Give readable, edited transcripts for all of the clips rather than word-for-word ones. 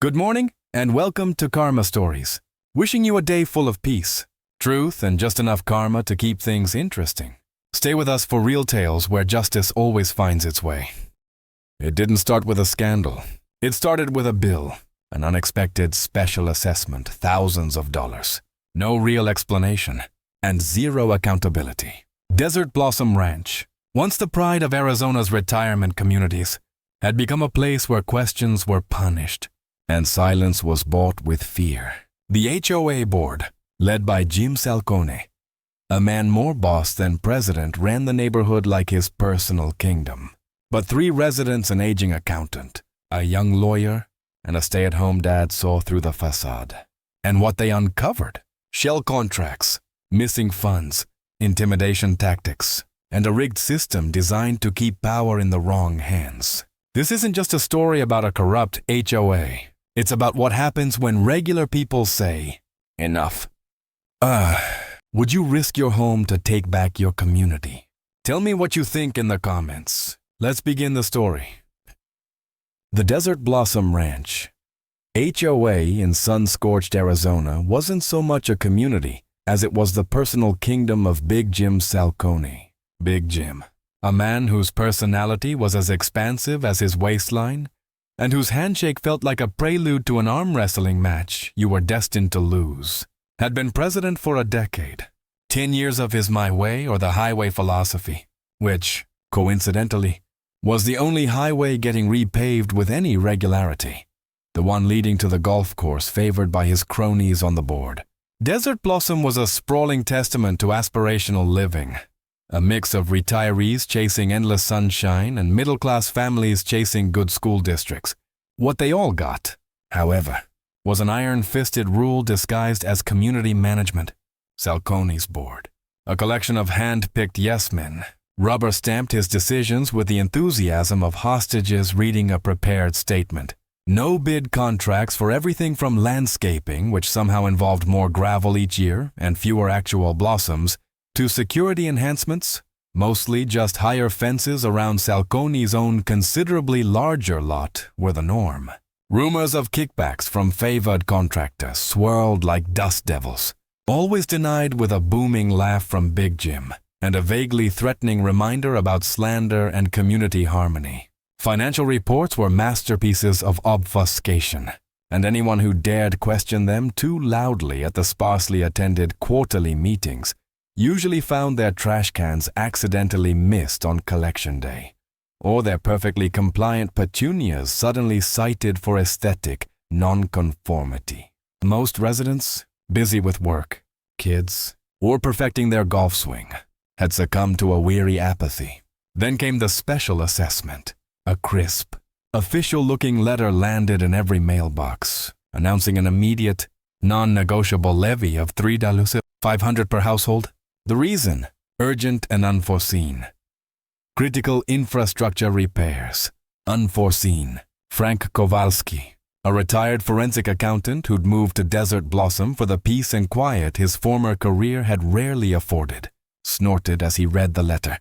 Good morning, and welcome to Karma Stories. Wishing you a day full of peace, truth, and just enough karma to keep things interesting. Stay with us for real tales where justice always finds its way. It didn't start with a scandal. It started with a bill, an unexpected special assessment, thousands of dollars. No real explanation, and zero accountability. Desert Blossom Ranch, once the pride of Arizona's retirement communities, had become a place where questions were punished, and silence was bought with fear. The HOA board, led by Jim Salcone, a man more boss than president, ran the neighborhood like his personal kingdom. But 3 residents, an aging accountant, a young lawyer, and a stay-at-home dad saw through the facade. And what they uncovered: shell contracts, missing funds, intimidation tactics, and a rigged system designed to keep power in the wrong hands. This isn't just a story about a corrupt HOA. It's about what happens when regular people say, enough. Would you risk your home to take back your community? Tell me what you think in the comments. Let's begin the story. The Desert Blossom Ranch, HOA in sun-scorched Arizona, wasn't so much a community as it was the personal kingdom of Big Jim Salcone. Big Jim, a man whose personality was as expansive as his waistline, and whose handshake felt like a prelude to an arm wrestling match you were destined to lose, had been president for a decade. 10 years of his my way or the highway philosophy, which, coincidentally, was the only highway getting repaved with any regularity, the one leading to the golf course favored by his cronies on the board. Desert Blossom was a sprawling testament to aspirational living, a mix of retirees chasing endless sunshine and middle-class families chasing good school districts. What they all got, however, was an iron-fisted rule disguised as community management: Salcone's board. A collection of hand-picked yes-men rubber-stamped his decisions with the enthusiasm of hostages reading a prepared statement. No-bid contracts for everything from landscaping, which somehow involved more gravel each year and fewer actual blossoms, to security enhancements, mostly just higher fences around Salcone's own considerably larger lot, were the norm. Rumors of kickbacks from favored contractors swirled like dust devils, always denied with a booming laugh from Big Jim, and a vaguely threatening reminder about slander and community harmony. Financial reports were masterpieces of obfuscation, and anyone who dared question them too loudly at the sparsely attended quarterly meetings usually found their trash cans accidentally missed on collection day, or their perfectly compliant petunias suddenly cited for aesthetic nonconformity. Most residents, busy with work, kids, or perfecting their golf swing, had succumbed to a weary apathy. Then came the special assessment. A crisp, official-looking letter landed in every mailbox, announcing an immediate, non-negotiable levy of $3.500 per household. The reason: urgent and unforeseen. Critical infrastructure repairs. Unforeseen. Frank Kowalski, a retired forensic accountant who'd moved to Desert Blossom for the peace and quiet his former career had rarely afforded, snorted as he read the letter.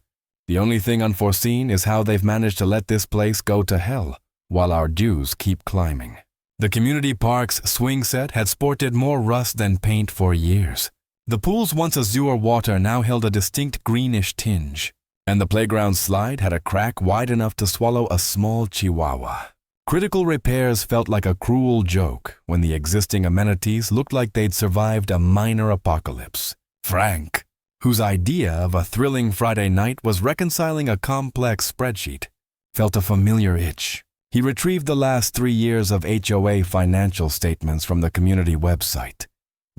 The only thing unforeseen is how they've managed to let this place go to hell while our dues keep climbing. The community park's swing set had sported more rust than paint for years. The pool's once azure water now held a distinct greenish tinge, and the playground slide had a crack wide enough to swallow a small chihuahua. Critical repairs felt like a cruel joke when the existing amenities looked like they'd survived a minor apocalypse. Frank, whose idea of a thrilling Friday night was reconciling a complex spreadsheet, felt a familiar itch. He retrieved the last 3 years of HOA financial statements from the community website.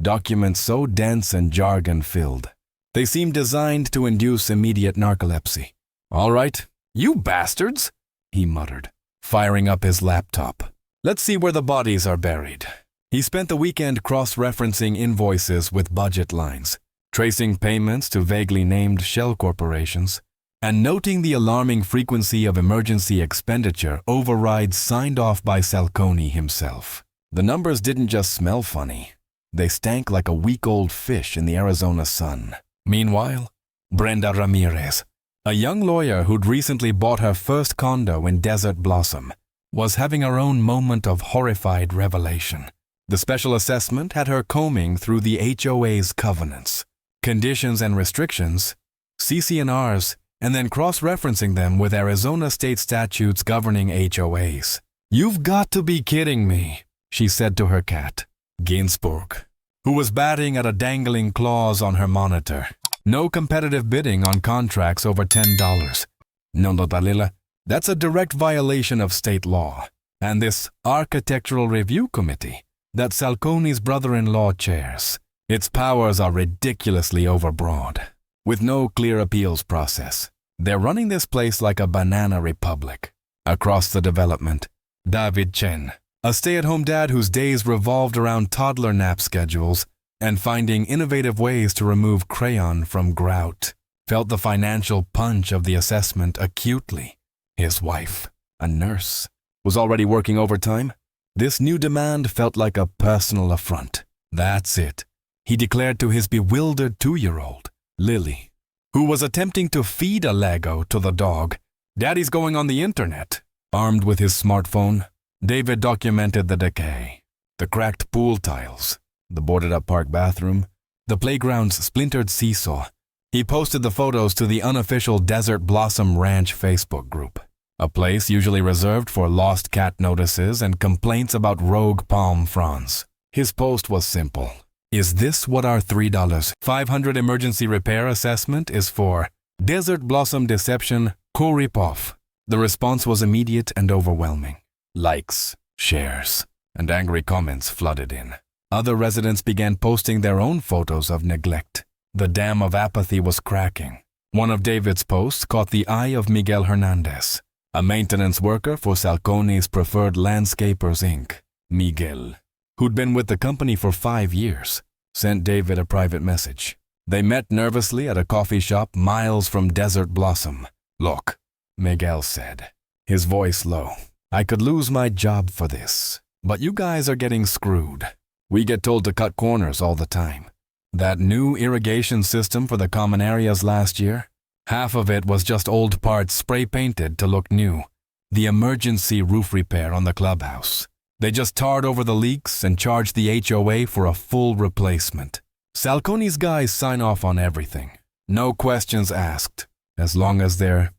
Documents so dense and jargon-filled, they seemed designed to induce immediate narcolepsy. "All right, you bastards," he muttered, firing up his laptop. "Let's see where the bodies are buried." He spent the weekend cross-referencing invoices with budget lines, tracing payments to vaguely named shell corporations, and noting the alarming frequency of emergency expenditure overrides signed off by Salcone himself. The numbers didn't just smell funny. They stank like a week-old fish in the Arizona sun. Meanwhile, Brenda Ramirez, a young lawyer who'd recently bought her first condo in Desert Blossom, was having her own moment of horrified revelation. The special assessment had her combing through the HOA's covenants, conditions and restrictions, CC&Rs, and then cross-referencing them with Arizona state statutes governing HOAs. "You've got to be kidding me," she said to her cat, Ginsburg, who was batting at a dangling clause on her monitor. "No competitive bidding on contracts over $10. No, Dalila, that's a direct violation of state law. And this Architectural Review Committee that Salcone's brother-in-law chairs, its powers are ridiculously overbroad, with no clear appeals process. They're running this place like a banana republic." Across the development, David Chen, a stay-at-home dad whose days revolved around toddler nap schedules and finding innovative ways to remove crayon from grout, felt the financial punch of the assessment acutely. His wife, a nurse, was already working overtime. This new demand felt like a personal affront. "That's it," he declared to his bewildered 2-year-old, Lily, who was attempting to feed a Lego to the dog. "Daddy's going on the internet." Armed with his smartphone, David documented the decay, the cracked pool tiles, the boarded-up park bathroom, the playground's splintered seesaw. He posted the photos to the unofficial Desert Blossom Ranch Facebook group, a place usually reserved for lost cat notices and complaints about rogue palm fronds. His post was simple. "Is this what our $3.500 emergency repair assessment is for? Desert Blossom Deception, co-rip-off." The response was immediate and overwhelming. Likes, shares, and angry comments flooded in. Other residents began posting their own photos of neglect. The dam of apathy was cracking. One of David's posts caught the eye of Miguel Hernandez, a maintenance worker for Salcone's Preferred Landscapers, Inc. Miguel, who'd been with the company for 5 years, sent David a private message. They met nervously at a coffee shop miles from Desert Blossom. "Look," Miguel said, his voice low, "I could lose my job for this, but you guys are getting screwed. We get told to cut corners all the time. That new irrigation system for the common areas last year, half of it was just old parts spray-painted to look new. The emergency roof repair on the clubhouse. They just tarred over the leaks and charged the HOA for a full replacement. Salcone's guys sign off on everything. No questions asked, as long as their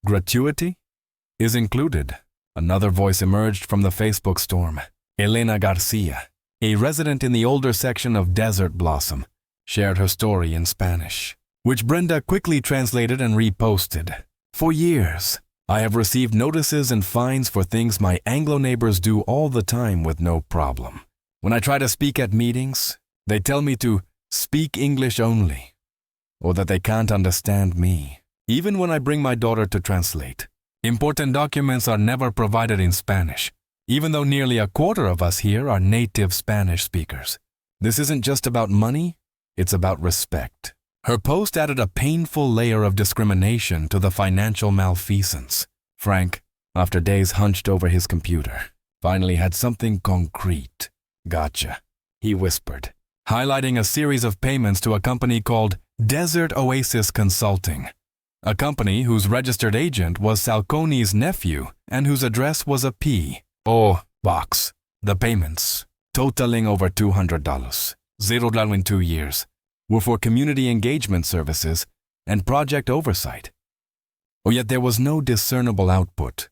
gratuity is included." Another voice emerged from the Facebook storm. Elena Garcia, a resident in the older section of Desert Blossom, shared her story in Spanish, which Brenda quickly translated and reposted. "For years, I have received notices and fines for things my Anglo neighbors do all the time with no problem. When I try to speak at meetings, they tell me to speak English only, or that they can't understand me, even when I bring my daughter to translate. Important documents are never provided in Spanish, even though nearly a quarter of us here are native Spanish speakers. This isn't just about money, it's about respect." Her post added a painful layer of discrimination to the financial malfeasance. Frank, after days hunched over his computer, finally had something concrete. "Gotcha," he whispered, highlighting a series of payments to a company called Desert Oasis Consulting, a company whose registered agent was Salcone's nephew and whose address was a P.O. box. The payments, totaling over $200, $0 in 2 years, were for community engagement services and project oversight. Yet there was no discernible output.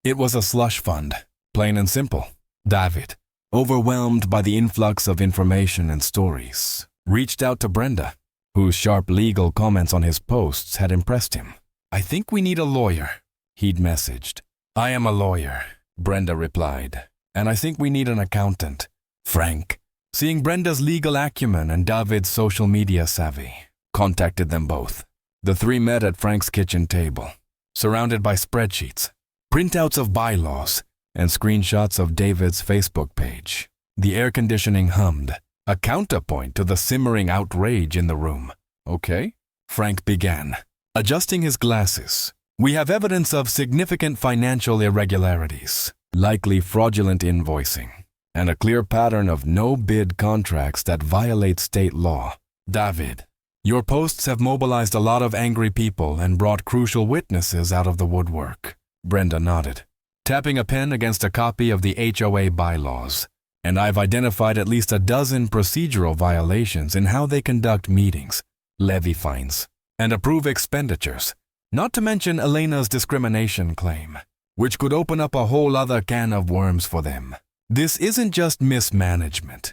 It was a slush fund, plain and simple. David, overwhelmed by the influx of information and stories, reached out to Brenda, whose sharp legal comments on his posts had impressed him. "I think we need a lawyer," he'd messaged. "I am a lawyer," Brenda replied, "and I think we need an accountant." Frank, seeing Brenda's legal acumen and David's social media savvy, contacted them both. The three met at Frank's kitchen table, surrounded by spreadsheets, printouts of bylaws, and screenshots of David's Facebook page. The air conditioning hummed, a counterpoint to the simmering outrage in the room. "Okay," Frank began, adjusting his glasses. "We have evidence of significant financial irregularities, likely fraudulent invoicing, and a clear pattern of no-bid contracts that violate state law. David, your posts have mobilized a lot of angry people and brought crucial witnesses out of the woodwork." Brenda nodded. tapping a pen against a copy of the HOA bylaws. And I've identified at least a dozen procedural violations in how they conduct meetings, levy fines, and approve expenditures, not to mention Elena's discrimination claim, which could open up a whole other can of worms for them. This isn't just mismanagement.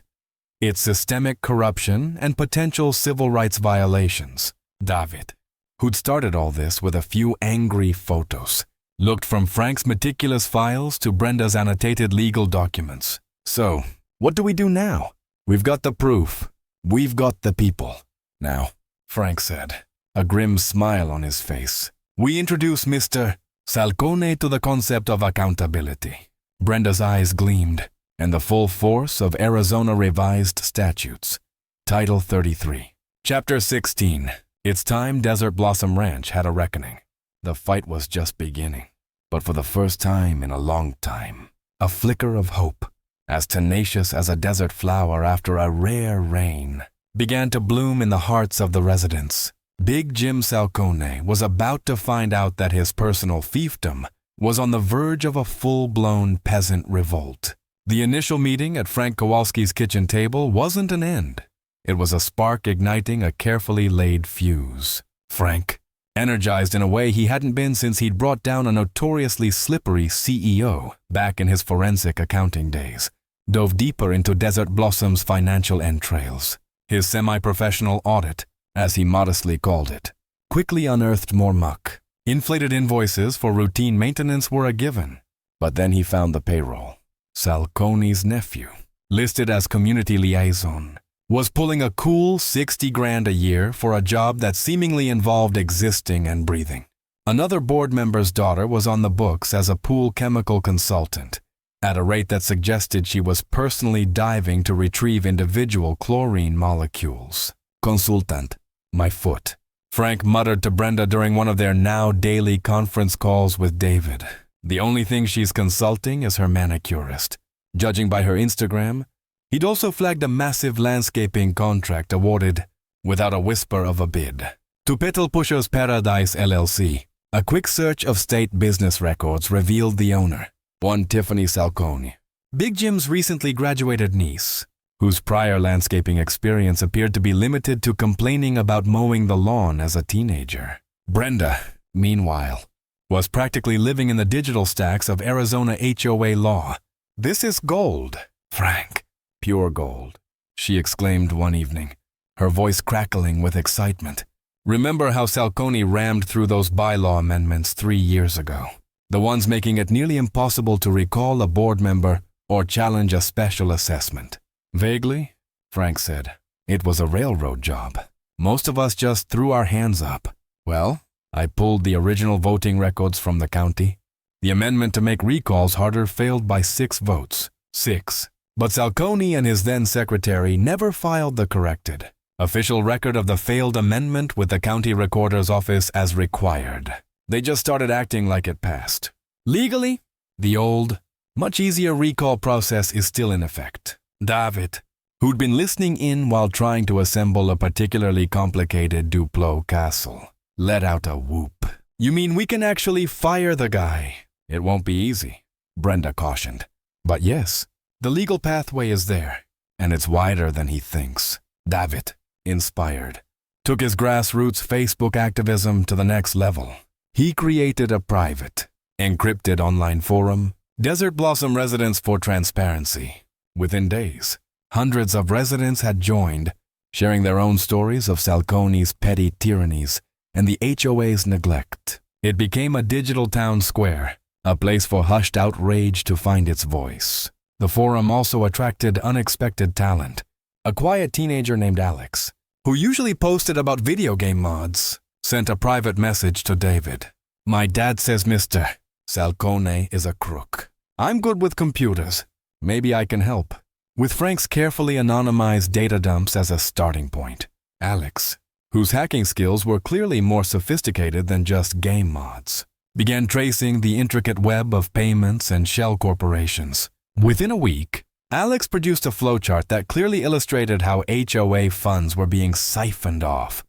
It's systemic corruption and potential civil rights violations. David, who'd started all this with a few angry photos, looked from Frank's meticulous files to Brenda's annotated legal documents. So, what do we do now? We've got the proof. We've got the people. Now, Frank said, a grim smile on his face, we introduce Mr. Salcone to the concept of accountability. Brenda's eyes gleamed, and the full force of Arizona Revised Statutes. Title 33. Chapter 16. It's time Desert Blossom Ranch had a reckoning. The fight was just beginning, but for the first time in a long time, a flicker of hope, as tenacious as a desert flower after a rare rain, began to bloom in the hearts of the residents. Big Jim Salcone was about to find out that his personal fiefdom was on the verge of a full-blown peasant revolt. The initial meeting at Frank Kowalski's kitchen table wasn't an end. It was a spark igniting a carefully laid fuse. Frank, energized in a way he hadn't been since he'd brought down a notoriously slippery CEO back in his forensic accounting days, dove deeper into Desert Blossom's financial entrails. His semi-professional audit, as he modestly called it, quickly unearthed more muck. Inflated invoices for routine maintenance were a given, but then he found the payroll. Salcone's nephew, listed as community liaison, was pulling a cool $60,000 a year for a job that seemingly involved existing and breathing. Another board member's daughter was on the books as a pool chemical consultant, at a rate that suggested she was personally diving to retrieve individual chlorine molecules. Consultant, my foot. Frank muttered to Brenda during one of their now daily conference calls with David. The only thing she's consulting is her manicurist. Judging by her Instagram, he'd also flagged a massive landscaping contract awarded without a whisper of a bid. To Petal Pushers Paradise LLC, a quick search of state business records revealed the owner, one Tiffany Salcone, Big Jim's recently graduated niece, whose prior landscaping experience appeared to be limited to complaining about mowing the lawn as a teenager. Brenda, meanwhile, was practically living in the digital stacks of Arizona HOA law. This is gold, Frank. Pure gold, she exclaimed one evening, her voice crackling with excitement. Remember how Salcone rammed through those bylaw amendments 3 years ago? The ones making it nearly impossible to recall a board member or challenge a special assessment. Vaguely, Frank said. It was a railroad job. Most of us just threw our hands up. Well, I pulled the original voting records from the county. The amendment to make recalls harder failed by 6 votes. 6. But Salcone and his then secretary never filed the corrected official record of the failed amendment with the county recorder's office as required. They just started acting like it passed. Legally, the old, much easier recall process is still in effect. David, who'd been listening in while trying to assemble a particularly complicated Duplo castle, let out a whoop. You mean we can actually fire the guy? It won't be easy, Brenda cautioned. But yes, the legal pathway is there, and it's wider than he thinks. David, inspired, took his grassroots Facebook activism to the next level. He created a private, encrypted online forum, Desert Blossom Residents for Transparency. Within days, hundreds of residents had joined, sharing their own stories of Salcone's petty tyrannies and the HOA's neglect. It became a digital town square, a place for hushed outrage to find its voice. The forum also attracted unexpected talent. A quiet teenager named Alex, who usually posted about video game mods, sent a private message to David. My dad says Mr. Salcone is a crook. I'm good with computers. Maybe I can help. With Frank's carefully anonymized data dumps as a starting point, Alex, whose hacking skills were clearly more sophisticated than just game mods, began tracing the intricate web of payments and shell corporations. Within a week, Alex produced a flowchart that clearly illustrated how HOA funds were being siphoned off,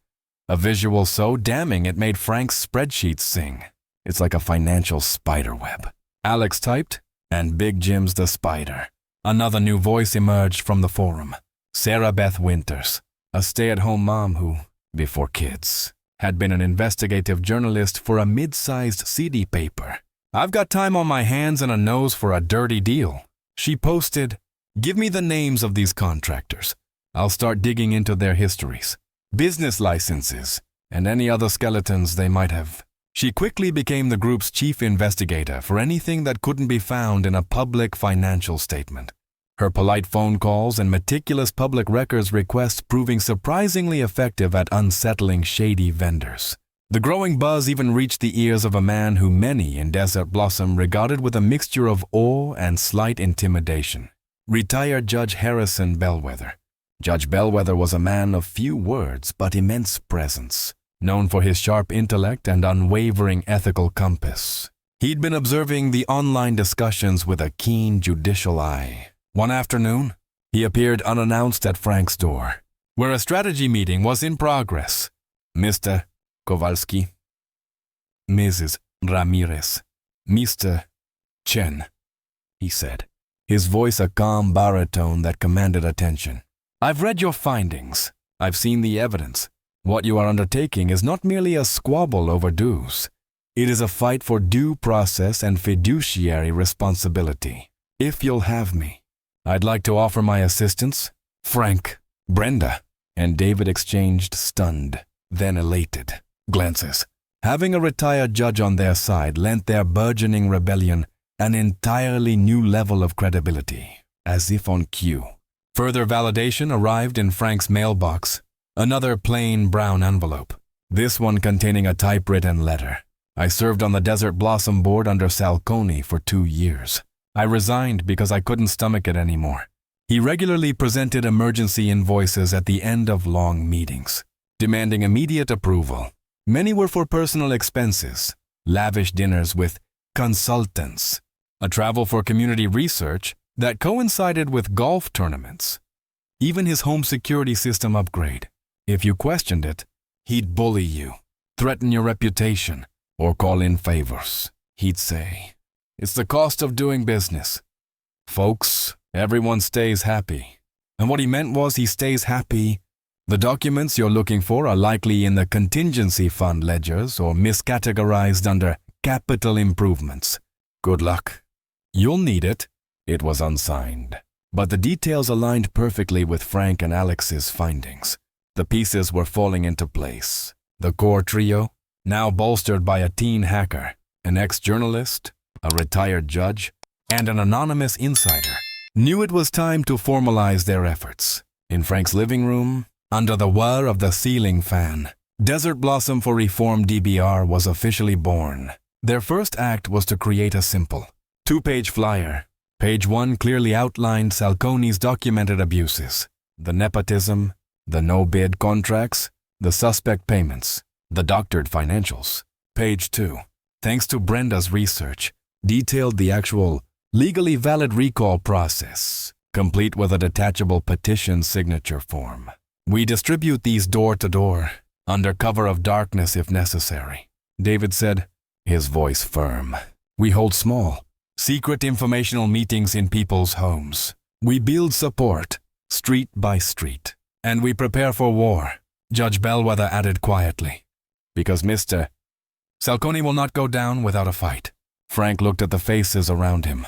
a visual so damning it made Frank's spreadsheets sing. It's like a financial spiderweb. Alex typed, and Big Jim's the spider. Another new voice emerged from the forum. Sarah Beth Winters, a stay-at-home mom who, before kids, had been an investigative journalist for a mid-sized CD paper. I've got time on my hands and a nose for a dirty deal. She posted, "Give me the names of these contractors. I'll start digging into their histories, business licenses, and any other skeletons they might have." She quickly became the group's chief investigator for anything that couldn't be found in a public financial statement. Her polite phone calls and meticulous public records requests proving surprisingly effective at unsettling shady vendors. The growing buzz even reached the ears of a man who many in Desert Blossom regarded with a mixture of awe and slight intimidation. Retired Judge Harrison Bellwether. Judge Bellwether was a man of few words but immense presence, known for his sharp intellect and unwavering ethical compass. He'd been observing the online discussions with a keen judicial eye. One afternoon, he appeared unannounced at Frank's door, where a strategy meeting was in progress. "Mr. Kowalski, Mrs. Ramirez, Mr. Chen," he said, his voice a calm baritone that commanded attention. "I've read your findings. I've seen the evidence. What you are undertaking is not merely a squabble over dues. It is a fight for due process and fiduciary responsibility. If you'll have me, I'd like to offer my assistance." Frank, Brenda, and David exchanged stunned, then elated glances. Having a retired judge on their side lent their burgeoning rebellion an entirely new level of credibility, as if on cue. Further validation arrived in Frank's mailbox, another plain brown envelope, this one containing a typewritten letter. "I served on the Desert Blossom board under Salcone for 2 years. I resigned because I couldn't stomach it anymore." He regularly presented emergency invoices at the end of long meetings, demanding immediate approval. Many were for personal expenses, lavish dinners with consultants, a travel for community research that coincided with golf tournaments. Even his home security system upgrade. If you questioned it, he'd bully you, threaten your reputation, or call in favors. He'd say, "It's the cost of doing business. Folks, everyone stays happy." And what he meant was he stays happy. The documents you're looking for are likely in the contingency fund ledgers or miscategorized under capital improvements. Good luck. You'll need it. It was unsigned, but the details aligned perfectly with Frank and Alex's findings. The pieces were falling into place. The core trio, now bolstered by a teen hacker, an ex-journalist, a retired judge, and an anonymous insider, knew it was time to formalize their efforts. In Frank's living room, under the whir of the ceiling fan, Desert Blossom for Reform DBR was officially born. Their first act was to create a simple 2-page flyer. Page 1 clearly outlined Salcone's documented abuses, the nepotism, the no-bid contracts, the suspect payments, the doctored financials. Page 2, thanks to Brenda's research, detailed the actual legally valid recall process, complete with a detachable petition signature form. "We distribute these door to door, under cover of darkness if necessary," David said, his voice firm. "We hold small, secret informational meetings in people's homes. We build support, street by street. And we prepare for war," Judge Bellwether added quietly, "because Mr. Salcone will not go down without a fight." Frank looked at the faces around him.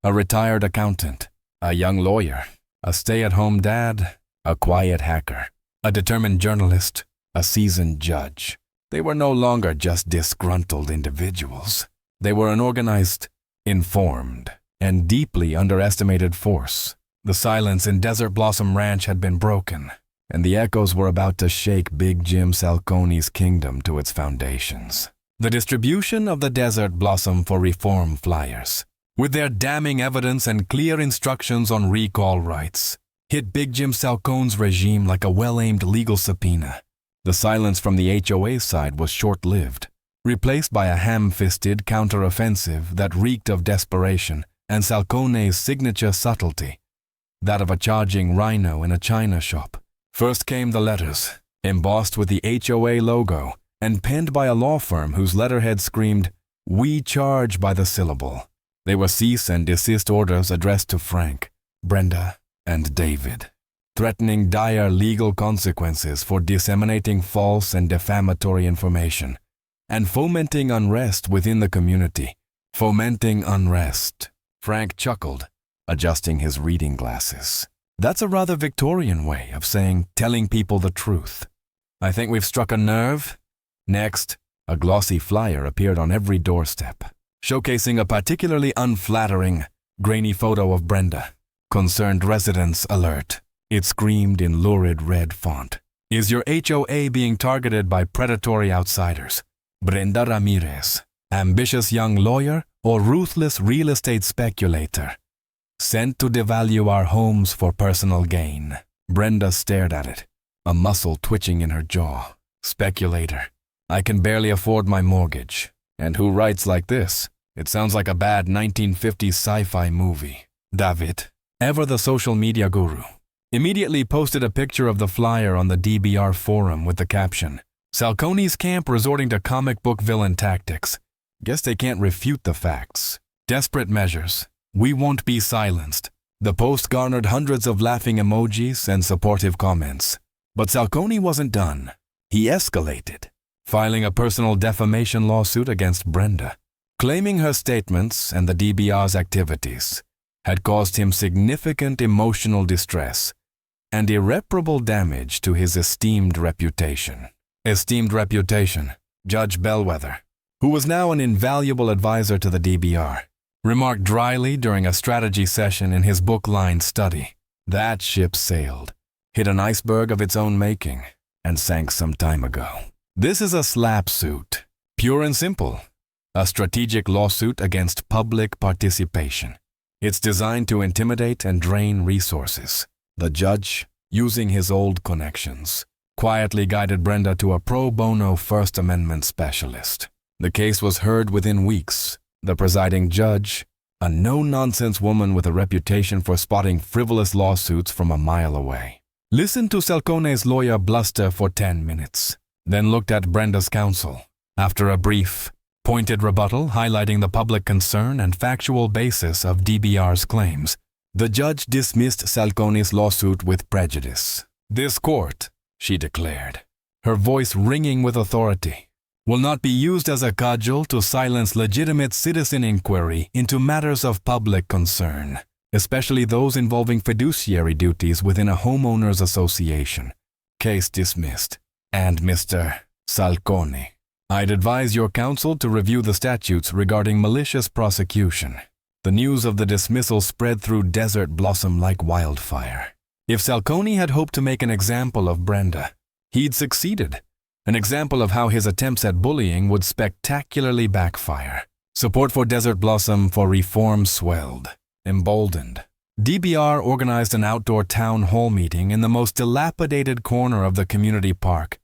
A retired accountant, a young lawyer, a stay-at-home dad, a quiet hacker, a determined journalist, a seasoned judge. They were no longer just disgruntled individuals. They were an organized, informed, and deeply underestimated force. The silence in Desert Blossom Ranch had been broken, and the echoes were about to shake Big Jim Salcone's kingdom to its foundations. The distribution of the Desert Blossom for Reform flyers, with their damning evidence and clear instructions on recall rights, hit Big Jim Salcone's regime like a well-aimed legal subpoena. The silence from the HOA side was short-lived, replaced by a ham-fisted counter-offensive that reeked of desperation and Salcone's signature subtlety, that of a charging rhino in a china shop. First came the letters, embossed with the HOA logo and penned by a law firm whose letterhead screamed, "We charge by the syllable." They were cease and desist orders addressed to Frank, Brenda, and David, threatening dire legal consequences for disseminating false and defamatory information and fomenting unrest within the community. Fomenting unrest. Frank chuckled, adjusting his reading glasses. That's a rather Victorian way of saying telling people the truth. I think we've struck a nerve. Next, a glossy flyer appeared on every doorstep, showcasing a particularly unflattering, grainy photo of Brenda. Concerned residents alert. It screamed in lurid red font. Is your HOA being targeted by predatory outsiders? Brenda Ramirez, ambitious young lawyer or ruthless real estate speculator? Sent to devalue our homes for personal gain. Brenda stared at it, a muscle twitching in her jaw. Speculator. I can barely afford my mortgage. And who writes like this? It sounds like a bad 1950s sci-fi movie. David, ever the social media guru, immediately posted a picture of the flyer on the DBR forum with the caption, Salcone's camp resorting to comic book villain tactics. Guess they can't refute the facts. Desperate measures. We won't be silenced. The post garnered hundreds of laughing emojis and supportive comments. But Salcone wasn't done. He escalated, filing a personal defamation lawsuit against Brenda, claiming her statements and the DBR's activities had caused him significant emotional distress and irreparable damage to his esteemed reputation. Judge Bellwether, who was now an invaluable advisor to the DBR, remarked dryly during a strategy session in his book-lined study. That ship sailed, hit an iceberg of its own making, and sank some time ago. This is a slap suit, pure and simple, a strategic lawsuit against public participation. It's designed to intimidate and drain resources. The judge, using his old connections, quietly guided Brenda to a pro bono First Amendment specialist. The case was heard within weeks. The presiding judge, a no-nonsense woman with a reputation for spotting frivolous lawsuits from a mile away, listened to Salcone's lawyer bluster for 10 minutes, then looked at Brenda's counsel. After a brief, pointed rebuttal highlighting the public concern and factual basis of DBR's claims, the judge dismissed Salcone's lawsuit with prejudice. This court, she declared, her voice ringing with authority, will not be used as a cudgel to silence legitimate citizen inquiry into matters of public concern, especially those involving fiduciary duties within a homeowners association. Case dismissed. And Mr. Salcone, I'd advise your counsel to review the statutes regarding malicious prosecution. The news of the dismissal spread through Desert Blossom like wildfire. If Salcone had hoped to make an example of Brenda, he'd succeeded. An example of how his attempts at bullying would spectacularly backfire. Support for Desert Blossom for reform swelled. Emboldened, DBR organized an outdoor town hall meeting in the most dilapidated corner of the community park,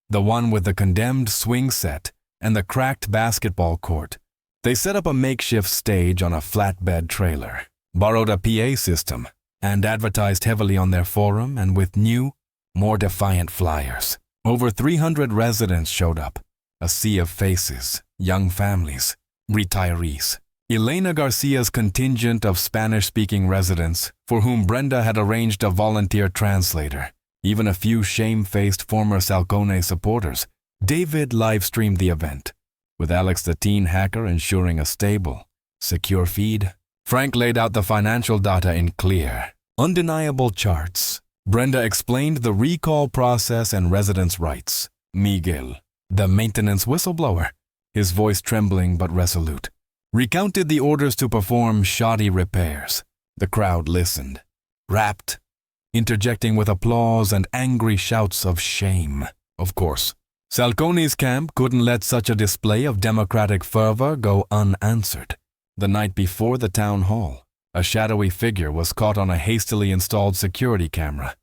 the one with the condemned swing set and the cracked basketball court. They set up a makeshift stage on a flatbed trailer, borrowed a PA system, and advertised heavily on their forum and with new, more defiant flyers. Over 300 residents showed up, a sea of faces, young families, retirees. Elena Garcia's contingent of Spanish-speaking residents, for whom Brenda had arranged a volunteer translator, even a few shame-faced former Salcone supporters. David live-streamed the event, with Alex the teen hacker ensuring a stable, secure feed. Frank laid out the financial data in clear, undeniable charts. Brenda explained the recall process and residents' rights. Miguel, the maintenance whistleblower, his voice trembling but resolute, recounted the orders to perform shoddy repairs. The crowd listened, rapt, interjecting with applause and angry shouts of shame. Of course, Salcone's camp couldn't let such a display of democratic fervor go unanswered. The night before the town hall, a shadowy figure was caught on a hastily installed security camera,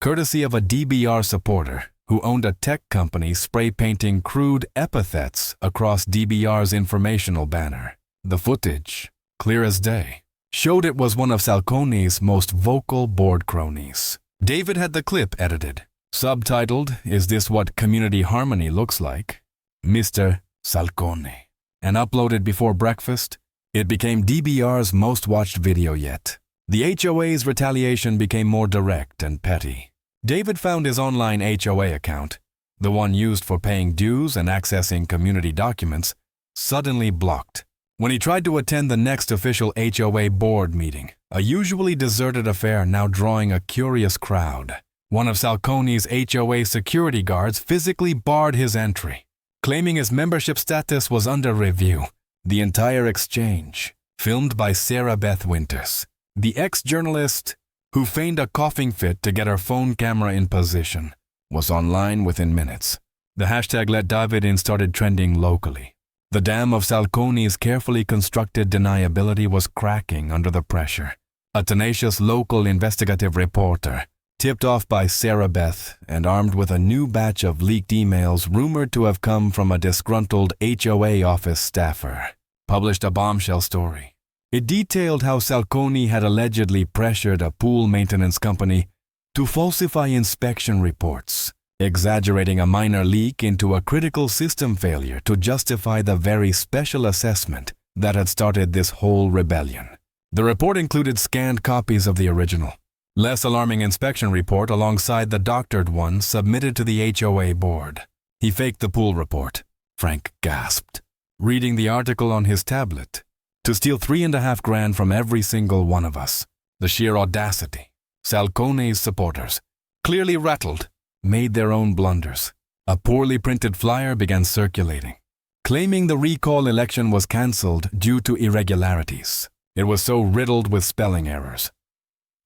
courtesy of a DBR supporter who owned a tech company spray-painting crude epithets across DBR's informational banner. The footage, clear as day, showed it was one of Salcone's most vocal board cronies. David had the clip edited, subtitled, "Is This What Community Harmony Looks Like? Mr. Salcone," and uploaded before breakfast. It became DBR's most watched video yet. The HOA's retaliation became more direct and petty. David found his online HOA account, the one used for paying dues and accessing community documents, suddenly blocked. When he tried to attend the next official HOA board meeting, a usually deserted affair now drawing a curious crowd, one of Salcone's HOA security guards physically barred his entry, claiming his membership status was under review. The entire exchange, filmed by Sarah Beth Winters, the ex-journalist who feigned a coughing fit to get her phone camera in position, was online within minutes. The hashtag Let David In started trending locally. The dam of Salcone's carefully constructed deniability was cracking under the pressure. A tenacious local investigative reporter, tipped off by Sarah Beth and armed with a new batch of leaked emails rumored to have come from a disgruntled HOA office staffer, published a bombshell story. It detailed how Salcone had allegedly pressured a pool maintenance company to falsify inspection reports, exaggerating a minor leak into a critical system failure to justify the very special assessment that had started this whole rebellion. The report included scanned copies of the original, less alarming inspection report alongside the doctored one submitted to the HOA board. He faked the pool report, Frank gasped, reading the article on his tablet, to steal $3.5 grand from every single one of us. The sheer audacity. Salcone's supporters, clearly rattled, made their own blunders. A poorly printed flyer began circulating, claiming the recall election was cancelled due to irregularities. It was so riddled with spelling errors.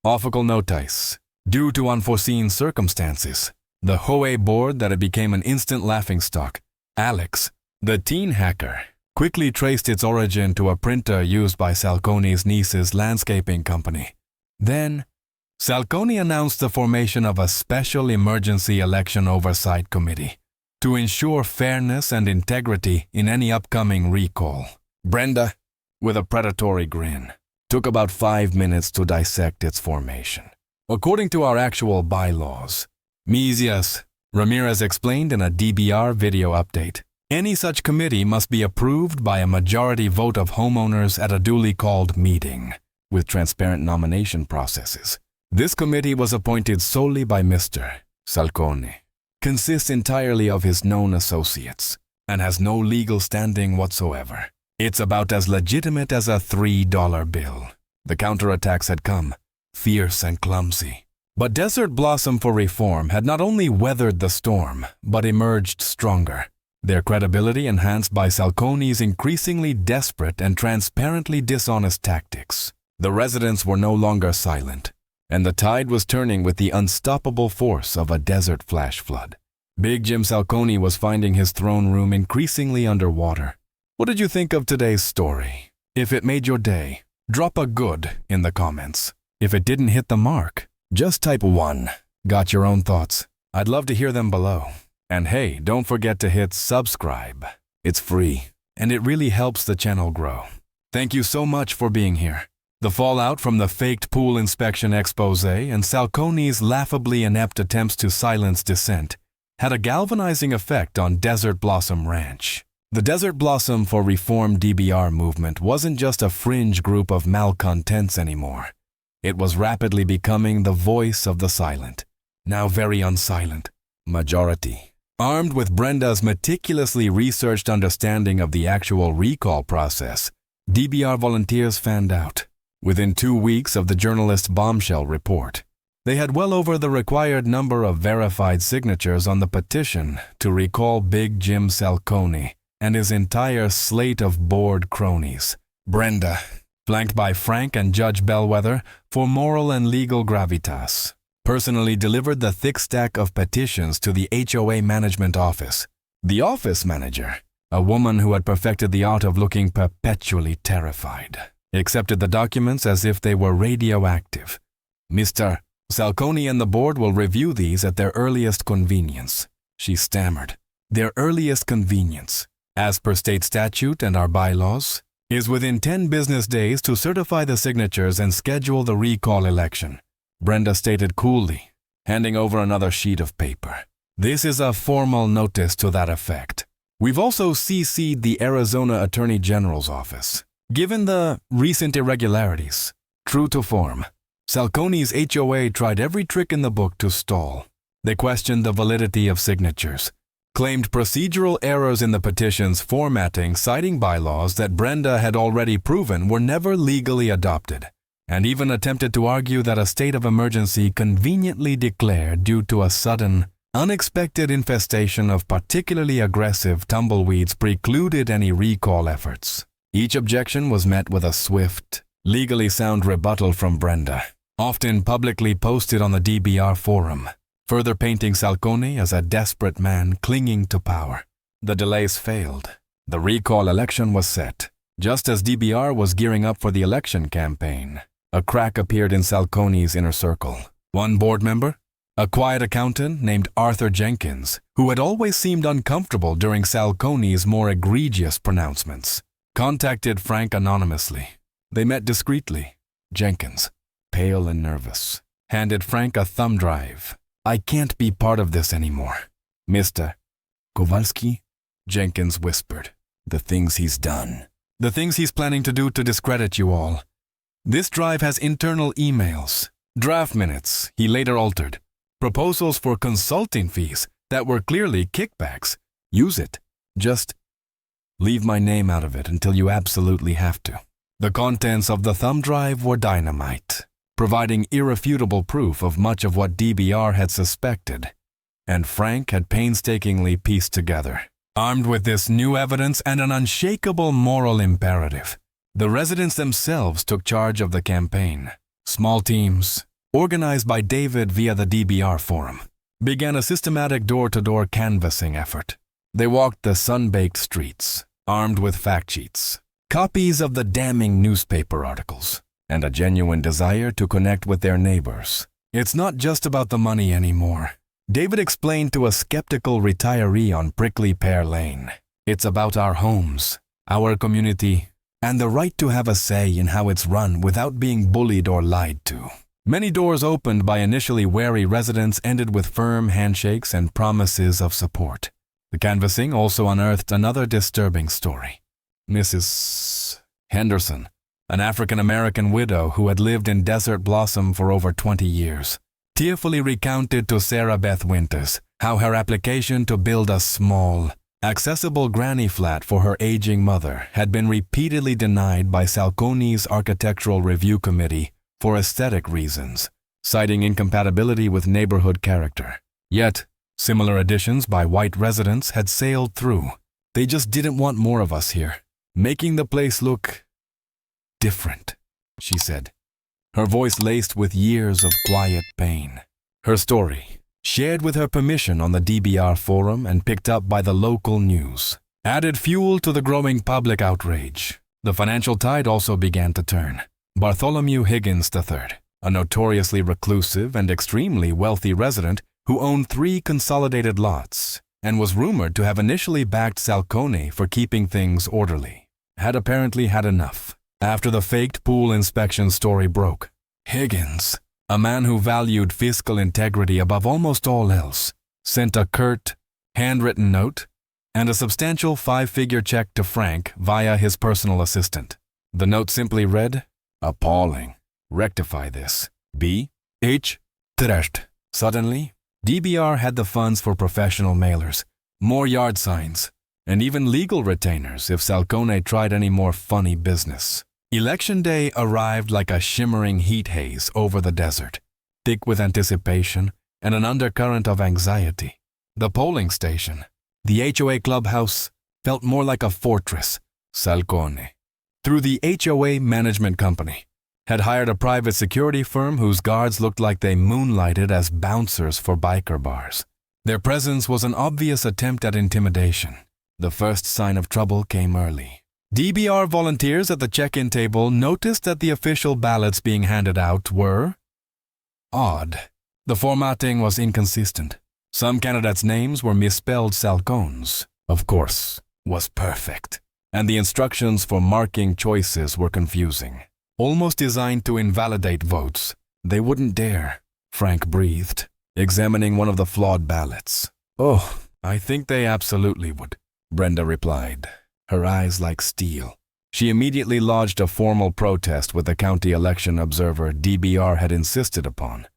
Official notice. Due to unforeseen circumstances, the HOA board that it became an instant laughingstock. Alex, the teen hacker, quickly traced its origin to a printer used by Salcone's niece's landscaping company. Then, Salcone announced the formation of a special emergency election oversight committee to ensure fairness and integrity in any upcoming recall. Brenda, with a predatory grin, took about 5 minutes to dissect its formation. According to our actual bylaws, Mesias, Ramirez explained in a DBR video update, any such committee must be approved by a majority vote of homeowners at a duly called meeting, with transparent nomination processes. This committee was appointed solely by Mr. Salcone, consists entirely of his known associates, and has no legal standing whatsoever. It's about as legitimate as a $3 bill. The counterattacks had come, fierce and clumsy. But Desert Blossom for Reform had not only weathered the storm, but emerged stronger, their credibility enhanced by Salcone's increasingly desperate and transparently dishonest tactics. The residents were no longer silent, and the tide was turning with the unstoppable force of a desert flash flood. Big Jim Salcone was finding his throne room increasingly underwater. What did you think of today's story? If it made your day, drop a good in the comments. If it didn't hit the mark, just type 1. Got your own thoughts? I'd love to hear them below. And hey, don't forget to hit subscribe. It's free, and it really helps the channel grow. Thank you so much for being here. The fallout from the faked pool inspection expose and Salcone's laughably inept attempts to silence dissent had a galvanizing effect on Desert Blossom Ranch. The Desert Blossom for Reform DBR movement wasn't just a fringe group of malcontents anymore. It was rapidly becoming the voice of the silent, now very unsilent, majority. Armed with Brenda's meticulously researched understanding of the actual recall process, DBR volunteers fanned out. Within 2 weeks of the journalist's bombshell report, they had well over the required number of verified signatures on the petition to recall Big Jim Salcone and his entire slate of bored cronies. Brenda, flanked by Frank and Judge Bellwether for moral and legal gravitas, personally delivered the thick stack of petitions to the HOA management office. The office manager, a woman who had perfected the art of looking perpetually terrified, accepted the documents as if they were radioactive. Mr. Salcone and the board will review these at their earliest convenience, she stammered. Their earliest convenience, as per state statute and our bylaws, is within 10 business days to certify the signatures and schedule the recall election, Brenda stated coolly, handing over another sheet of paper. This is a formal notice to that effect. We've also CC'd the Arizona Attorney General's office. Given the recent irregularities, true to form, Salcone's HOA tried every trick in the book to stall. They questioned the validity of signatures, claimed procedural errors in the petition's formatting, citing bylaws that Brenda had already proven were never legally adopted, and even attempted to argue that a state of emergency conveniently declared due to a sudden, unexpected infestation of particularly aggressive tumbleweeds precluded any recall efforts. Each objection was met with a swift, legally sound rebuttal from Brenda, often publicly posted on the DBR forum, further painting Salcone as a desperate man clinging to power. The delays failed. The recall election was set. Just as DBR was gearing up for the election campaign, a crack appeared in Salcone's inner circle. One board member, a quiet accountant named Arthur Jenkins, who had always seemed uncomfortable during Salcone's more egregious pronouncements, contacted Frank anonymously. They met discreetly. Jenkins, pale and nervous, handed Frank a thumb drive. "I can't be part of this anymore, Mr. Kowalski," Jenkins whispered. "The things he's done. The things he's planning to do to discredit you all. This drive has internal emails, draft minutes he later altered, proposals for consulting fees that were clearly kickbacks. Use it. Just leave my name out of it until you absolutely have to." The contents of the thumb drive were dynamite, providing irrefutable proof of much of what DBR had suspected, and Frank had painstakingly pieced together. Armed with this new evidence and an unshakable moral imperative, the residents themselves took charge of the campaign. Small teams, organized by David via the DBR forum, began a systematic door-to-door canvassing effort. They walked the sun-baked streets, armed with fact sheets, copies of the damning newspaper articles, and a genuine desire to connect with their neighbors. "It's not just about the money anymore," David explained to a skeptical retiree on Prickly Pear Lane. "It's about our homes, our community, and the right to have a say in how it's run without being bullied or lied to." Many doors opened by initially wary residents ended with firm handshakes and promises of support. The canvassing also unearthed another disturbing story. Mrs. Henderson, an African-American widow who had lived in Desert Blossom for over 20 years, tearfully recounted to Sarah Beth Winters how her application to build a small, accessible granny flat for her aging mother had been repeatedly denied by Salcone's Architectural Review Committee for aesthetic reasons, citing incompatibility with neighborhood character. Yet, similar additions by white residents had sailed through. They just didn't want more of us here, making the place look different, she said, her voice laced with years of quiet pain. Her story, shared with her permission on the DBR forum and picked up by the local news, added fuel to the growing public outrage. The financial tide also began to turn. Bartholomew Higgins III, a notoriously reclusive and extremely wealthy resident who owned 3 consolidated lots and was rumored to have initially backed Salcone for keeping things orderly, had apparently had enough. After the faked pool inspection story broke, Higgins, a man who valued fiscal integrity above almost all else, sent a curt, handwritten note and a substantial 5-figure check to Frank via his personal assistant. The note simply read, "Appalling. Rectify this. B. H. Thrashed." Suddenly, DBR had the funds for professional mailers, more yard signs, and even legal retainers if Salcone tried any more funny business. Election day arrived like a shimmering heat haze over the desert, thick with anticipation and an undercurrent of anxiety. The polling station, the HOA clubhouse, felt more like a fortress. Salcone, through the HOA management company, had hired a private security firm whose guards looked like they moonlighted as bouncers for biker bars. Their presence was an obvious attempt at intimidation. The first sign of trouble came early. DBR volunteers at the check-in table noticed that the official ballots being handed out were odd. The formatting was inconsistent. Some candidates' names were misspelled Salcone's, of course, was perfect, and the instructions for marking choices were confusing. Almost designed to invalidate votes. They wouldn't dare, Frank breathed, examining one of the flawed ballots. "Oh, I think they absolutely would," Brenda replied, her eyes like steel. She immediately lodged a formal protest with the county election observer DBR had insisted upon,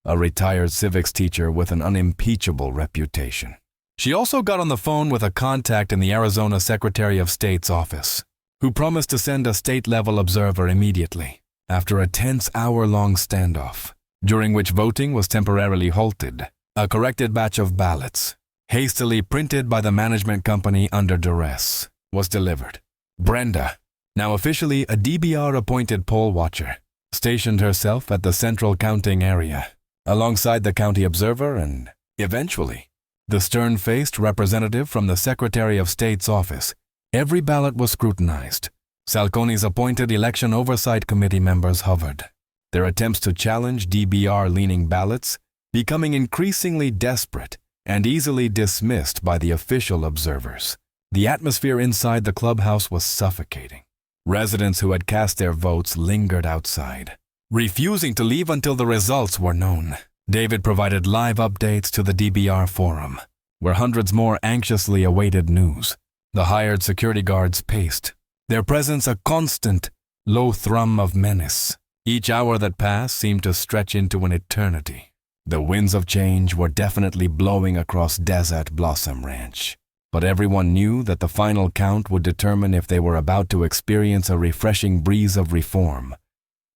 a retired civics teacher with an unimpeachable reputation. She also got on the phone with a contact in the Arizona Secretary of State's office, who promised to send a state-level observer immediately, after a tense hour-long standoff, during which voting was temporarily halted. A corrected batch of ballots, hastily printed by the management company under duress, was delivered. Brenda, now officially a DBR-appointed poll watcher, stationed herself at the central counting area, alongside the county observer and, eventually, the stern-faced representative from the Secretary of State's office. Every ballot was scrutinized. Salcone's appointed election oversight committee members hovered, their attempts to challenge DBR-leaning ballots becoming increasingly desperate and easily dismissed by the official observers. The atmosphere inside the clubhouse was suffocating. Residents who had cast their votes lingered outside, refusing to leave until the results were known. David provided live updates to the DBR forum, where hundreds more anxiously awaited news. The hired security guards paced, their presence a constant, low thrum of menace. Each hour that passed seemed to stretch into an eternity. The winds of change were definitely blowing across Desert Blossom Ranch, but everyone knew that the final count would determine if they were about to experience a refreshing breeze of reform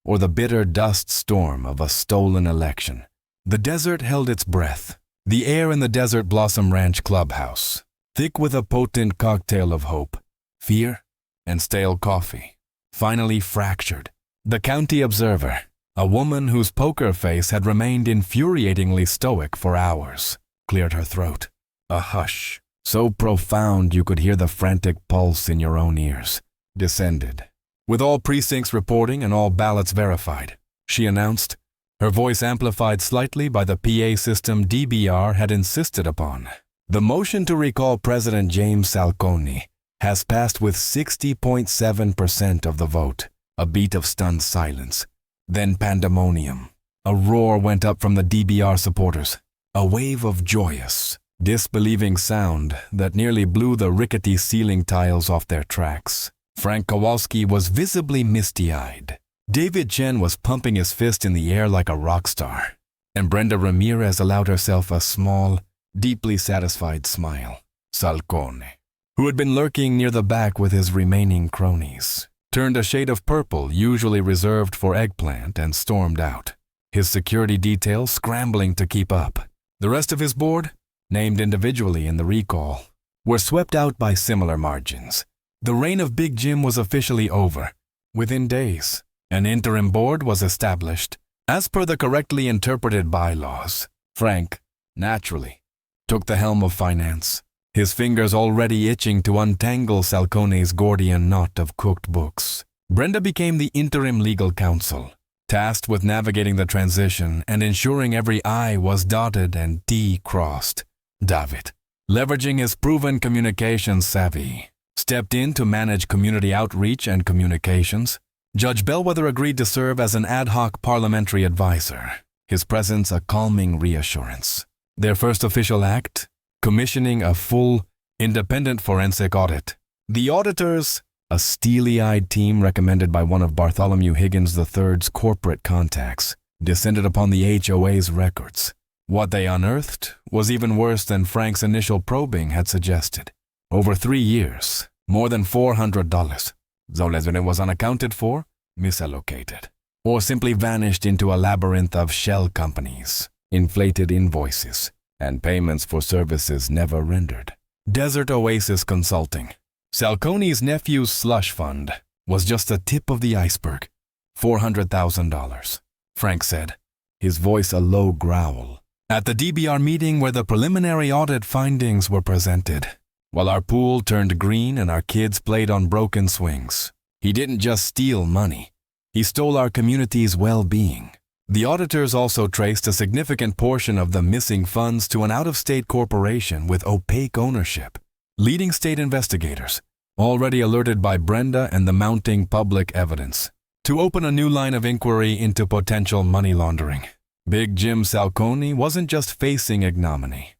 or the bitter dust storm of a stolen election. The desert held its breath. The air in the Desert Blossom Ranch clubhouse, thick with a potent cocktail of hope, fear, and stale coffee, finally fractured. The county observer, a woman whose poker face had remained infuriatingly stoic for hours, cleared her throat. A hush, so profound you could hear the frantic pulse in your own ears, descended. With all precincts reporting and all ballots verified, she announced, her voice amplified slightly by the PA system DBR had insisted upon. The motion to recall President James Salcone has passed with 60.7% of the vote. A beat of stunned silence, then pandemonium. A roar went up from the DBR supporters, a wave of joyous, disbelieving sound that nearly blew the rickety ceiling tiles off their tracks. Frank Kowalski was visibly misty-eyed. David Chen was pumping his fist in the air like a rock star, and Brenda Ramirez allowed herself a small, deeply satisfied smile. Salcone, who had been lurking near the back with his remaining cronies, turned a shade of purple usually reserved for eggplant and stormed out, his security detail scrambling to keep up. The rest of his board, named individually in the recall, were swept out by similar margins. The reign of Big Jim was officially over. Within days, an interim board was established. As per the correctly interpreted bylaws, Frank, naturally, took the helm of finance, his fingers already itching to untangle Salcone's Gordian knot of cooked books. Brenda became the interim legal counsel, tasked with navigating the transition and ensuring every I was dotted and T crossed. David, leveraging his proven communications savvy, stepped in to manage community outreach and communications. Judge Bellwether agreed to serve as an ad hoc parliamentary advisor, his presence a calming reassurance. Their first official act, commissioning a full, independent forensic audit. The auditors, a steely-eyed team recommended by one of Bartholomew Higgins III's corporate contacts, descended upon the HOA's records. What they unearthed was even worse than Frank's initial probing had suggested. Over 3 years, more than $400, though it was unaccounted for, misallocated, or simply vanished into a labyrinth of shell companies, inflated invoices, and payments for services never rendered. Desert Oasis Consulting, Salcone's nephew's slush fund, was just the tip of the iceberg. $400,000, Frank said, his voice a low growl, at the DBR meeting where the preliminary audit findings were presented. While our pool turned green and our kids played on broken swings, he didn't just steal money. He stole our community's well-being. The auditors also traced a significant portion of the missing funds to an out-of-state corporation with opaque ownership. Leading state investigators, already alerted by Brenda and the mounting public evidence, to open a new line of inquiry into potential money laundering. Big Jim Salcone wasn't just facing ignominy.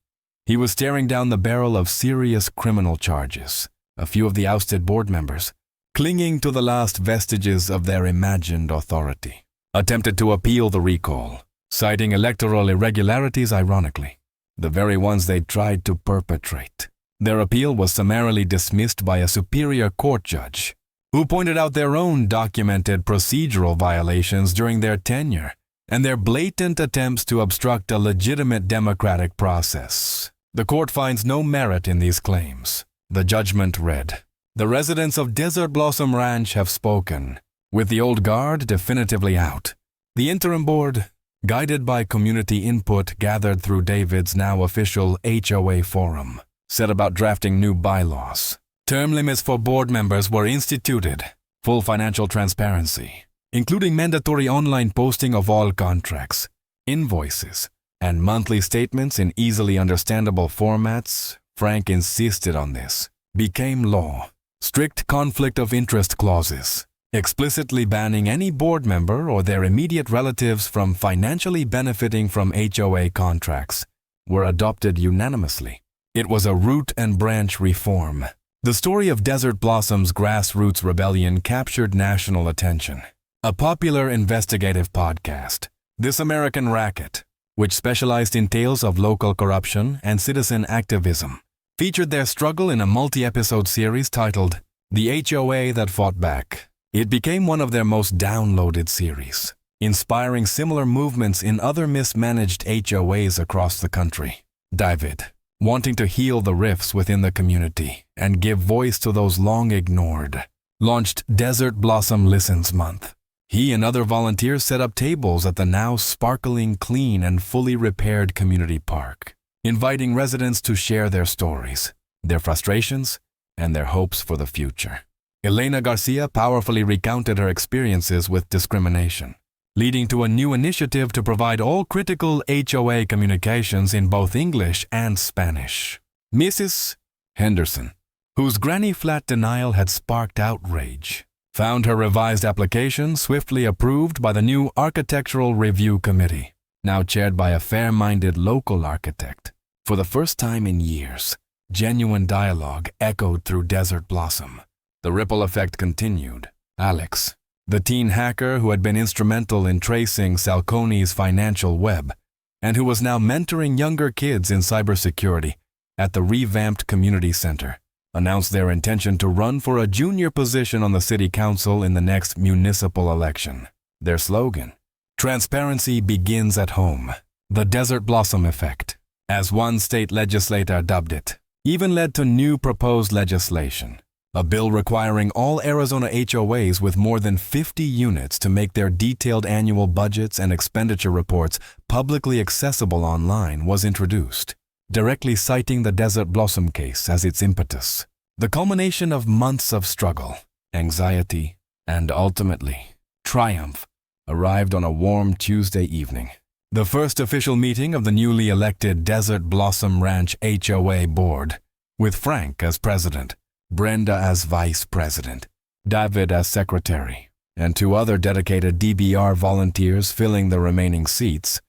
He was staring down the barrel of serious criminal charges. A few of the ousted board members, clinging to the last vestiges of their imagined authority, attempted to appeal the recall, citing electoral irregularities ironically, the very ones they tried to perpetrate. Their appeal was summarily dismissed by a superior court judge, who pointed out their own documented procedural violations during their tenure and their blatant attempts to obstruct a legitimate democratic process. The court finds no merit in these claims. The judgment read, "The residents of Desert Blossom Ranch have spoken, with the old guard definitively out. The interim board, guided by community input gathered through David's now official HOA forum, set about drafting new bylaws. Term limits for board members were instituted, full financial transparency, including mandatory online posting of all contracts, invoices, and monthly statements in easily understandable formats." Frank insisted on this. Became law. Strict conflict of interest clauses, explicitly banning any board member or their immediate relatives from financially benefiting from HOA contracts, were adopted unanimously. It was a root and branch reform. The story of Desert Blossom's grassroots rebellion captured national attention. A popular investigative podcast, This American Racket, which specialized in tales of local corruption and citizen activism, featured their struggle in a multi-episode series titled The HOA That Fought Back. It became one of their most downloaded series, inspiring similar movements in other mismanaged HOAs across the country. David, wanting to heal the rifts within the community and give voice to those long ignored, launched Desert Blossom Listens Month. He and other volunteers set up tables at the now sparkling clean and fully repaired community park, inviting residents to share their stories, their frustrations, and their hopes for the future. Elena Garcia powerfully recounted her experiences with discrimination, leading to a new initiative to provide all critical HOA communications in both English and Spanish. Mrs. Henderson, whose granny flat denial had sparked outrage, found her revised application swiftly approved by the new Architectural Review Committee, now chaired by a fair-minded local architect. For the first time in years, genuine dialogue echoed through Desert Blossom. The ripple effect continued. Alex, the teen hacker who had been instrumental in tracing Salcone's financial web, and who was now mentoring younger kids in cybersecurity at the revamped community center, announced their intention to run for a junior position on the city council in the next municipal election. Their slogan, "Transparency begins at home." The Desert Blossom effect, as one state legislator dubbed it, even led to new proposed legislation. A bill requiring all Arizona HOAs with more than 50 units to make their detailed annual budgets and expenditure reports publicly accessible online was introduced, directly citing the Desert Blossom case as its impetus. The culmination of months of struggle, anxiety, and ultimately, triumph arrived on a warm Tuesday evening. The first official meeting of the newly elected Desert Blossom Ranch HOA board, with Frank as president, Brenda as vice president, David as secretary, and 2 other dedicated DBR volunteers filling the remaining seats,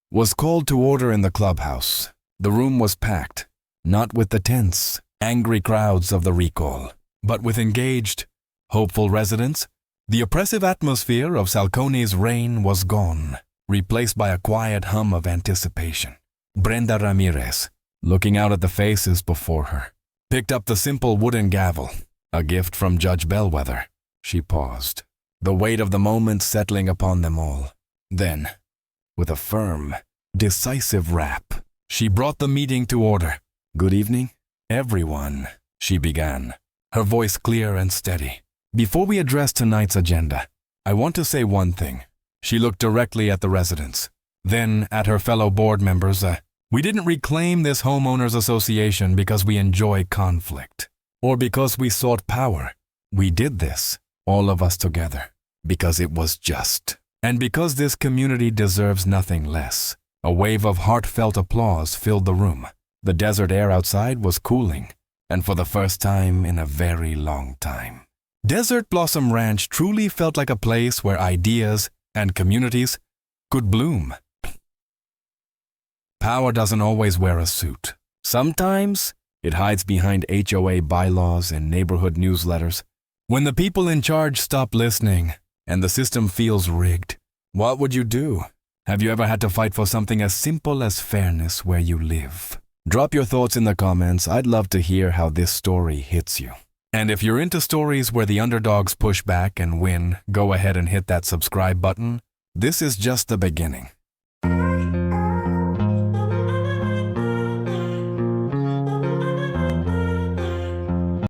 was called to order in the clubhouse. The room was packed, not with the tense, angry crowds of the recall, but with engaged, hopeful residents. The oppressive atmosphere of Salcone's reign was gone, replaced by a quiet hum of anticipation. Brenda Ramirez, looking out at the faces before her, picked up the simple wooden gavel, a gift from Judge Bellwether. She paused, the weight of the moment settling upon them all. Then, with a firm, decisive rap, she brought the meeting to order. "Good evening, everyone," she began, her voice clear and steady. "Before we address tonight's agenda, I want to say one thing." She looked directly at the residents, then at her fellow board members. We didn't reclaim this homeowners association because we enjoy conflict, or because we sought power. We did this, all of us together, because it was just, and because this community deserves nothing less." A wave of heartfelt applause filled the room. The desert air outside was cooling, and for the first time in a very long time, Desert Blossom Ranch truly felt like a place where ideas and communities could bloom. Power doesn't always wear a suit. Sometimes it hides behind HOA bylaws and neighborhood newsletters. When the people in charge stop listening and the system feels rigged, what would you do? Have you ever had to fight for something as simple as fairness where you live? Drop your thoughts in the comments. I'd love to hear how this story hits you. And if you're into stories where the underdogs push back and win, go ahead and hit that subscribe button. This is just the beginning.